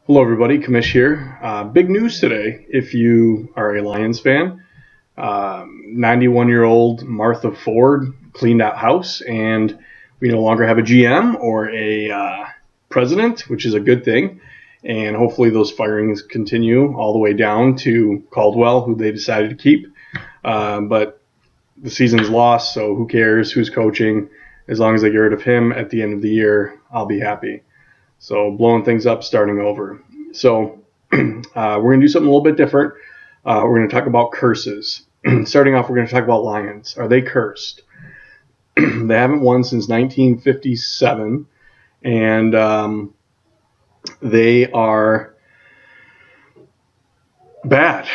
Hello, everybody. Kamish here. Big news today if you are a Lions fan. 91-year-old Martha Ford cleaned out house, and we no longer have a GM or a president, which is a good thing. And hopefully those firings continue all the way down to Caldwell, who they decided to keep. But the season's lost, so who cares who's coaching? As long as they get rid of him at the end of the year, I'll be happy. So blowing things up, starting over. So we're going to do something a little bit different. We're going to talk about curses. Starting off, we're going to talk about Lions. Are they cursed? They haven't won since 1957, and they are bad.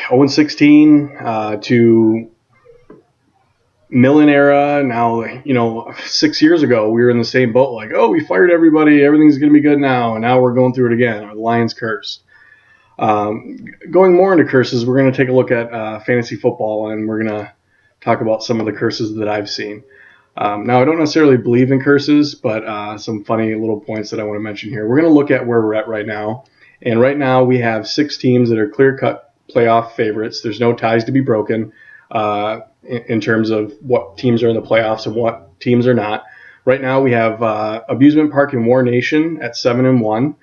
0-16 to Millen era. Now, 6 years ago, we were in the same boat. Like, oh, we fired everybody. Everything's going to be good now. And now we're going through it again. Are the Lions cursed? Going more into curses, we're going to take a look at fantasy football, and we're going to talk about some of the curses that I've seen. Now, I don't necessarily believe in curses, but some funny little points that I want to mention here. We're going to look at where we're at right now. And right now, we have 6 teams that are clear-cut playoff favorites. There's no ties to be broken in terms of what teams are in the playoffs and what teams are not. Right now, we have Abusement Park and War Nation at 7-1.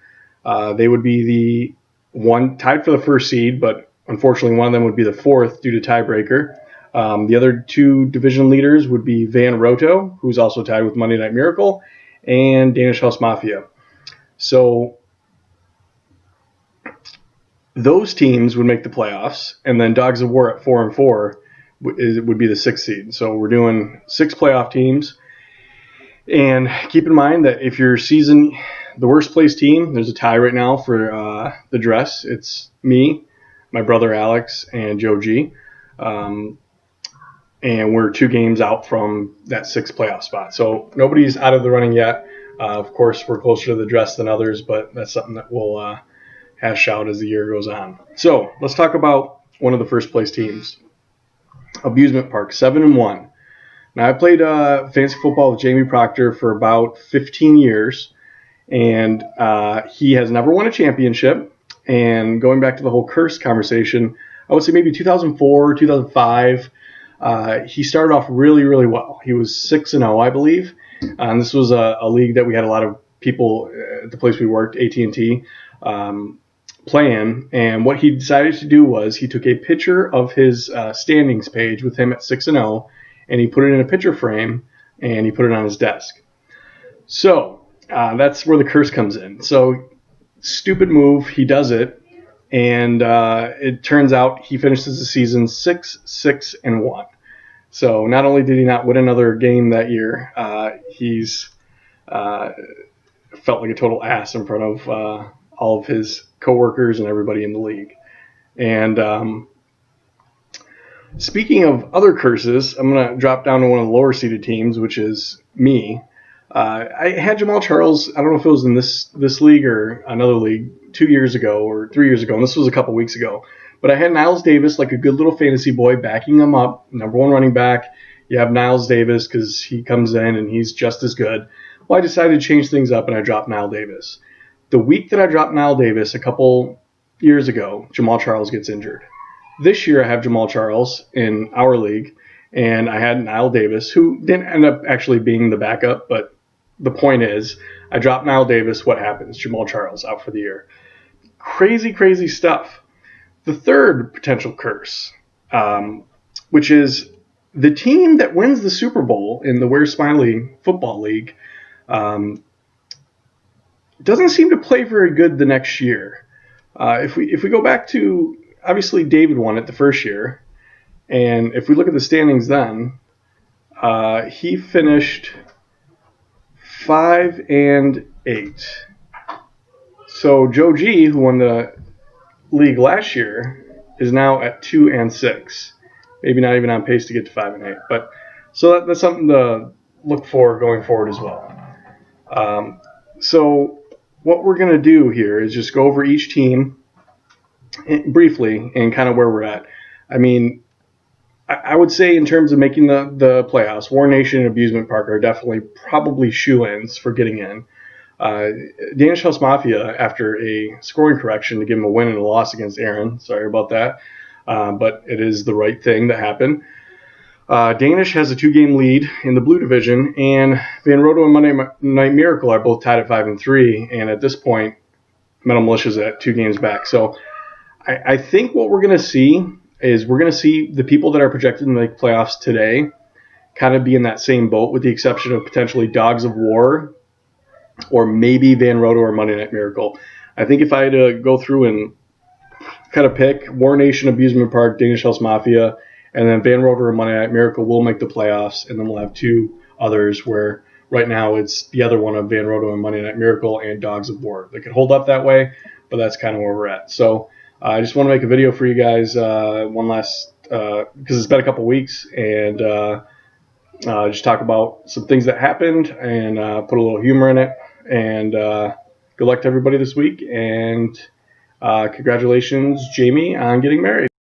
They would be the one tied for the first seed, but unfortunately, one of them would be the fourth due to tiebreaker. The other 2 division leaders would be Van Roto, who's also tied with Monday Night Miracle, and Danish House Mafia. So those teams would make the playoffs, and then Dogs of War at 4-4 would be the 6th seed. So we're doing 6 playoff teams. And keep in mind that if your season, the worst place team, there's a tie right now for the dress. It's me, my brother Alex, and Joe G. And we're 2 games out from that 6th playoff spot. So nobody's out of the running yet. Of course, we're closer to the dress than others, but that's something that we'll hash out as the year goes on. So let's talk about one of the first place teams. Abusement Park, 7-1. Now, I played fantasy football with Jamie Proctor for about 15 years, and he has never won a championship. And going back to the whole curse conversation, I would say maybe 2004, 2005, he started off really, really well. He was 6-0, I believe. And this was a league that we had a lot of people at the place we worked, AT&T, playing, and what he decided to do was he took a picture of his standings page with him at 6-0, and he put it in a picture frame, and he put it on his desk. So that's where the curse comes in. So stupid move, he does it, and it turns out he finishes the season 6-1. So not only did he not win another game that year, he's felt like a total ass in front of all of his coworkers and everybody in the league. And speaking of other curses, I'm going to drop down to one of the lower seeded teams, which is me. I had Jamal Charles, I don't know if it was in this league or another league 2 years ago or 3 years ago, and this was a couple weeks ago. But I had Niles Davis, like a good little fantasy boy, backing him up, number 1 running back. You have Niles Davis because he comes in and he's just as good. Well, I decided to change things up, and I dropped Niles Davis. The week that I dropped Niles Davis a couple years ago, Jamal Charles gets injured. This year I have Jamal Charles in our league, and I had Niles Davis, who didn't end up actually being the backup, but the point is, I dropped Niles Davis, what happens? Jamal Charles out for the year. Crazy, crazy stuff. The third potential curse, which is the team that wins the Super Bowl in the Where's Smiley Football League, doesn't seem to play very good the next year. If we go back to, obviously David won it the first year, and if we look at the standings then, he finished 5-8. So Joe G, who won the league last year, is now at 2-6. Maybe not even on pace to get to 5-8. But so that's something to look for going forward as well. So what we're going to do here is just go over each team briefly and kind of where we're at. I mean, I would say in terms of making the playoffs, War Nation and Abusement Park are definitely probably shoe-ins for getting in. Danish House Mafia, after a scoring correction to give him a win and a loss against Aaron. Sorry about that. But it is the right thing that happened. Danish has a 2-game lead in the Blue Division, and Van Roto and Monday Night Miracle are both tied at 5-3. And at this point, Metal Militia is at 2 games back. So I think what we're going to see is we're going to see the people that are projected to make playoffs today kind of be in that same boat, with the exception of potentially Dogs of War or maybe Van Roto or Monday Night Miracle. I think if I had to go through and kind of pick, War Nation, Abusement Park, Danish House Mafia, and then Van Roto or Monday Night Miracle will make the playoffs, and then we'll have 2 others where right now it's the other one of Van Roto and Monday Night Miracle and Dogs of War. They could hold up that way, but that's kind of where we're at. So I just want to make a video for you guys one last, because it's been a couple weeks, and just talk about some things that happened and put a little humor in it. And good luck to everybody this week, and congratulations, Jamie, on getting married.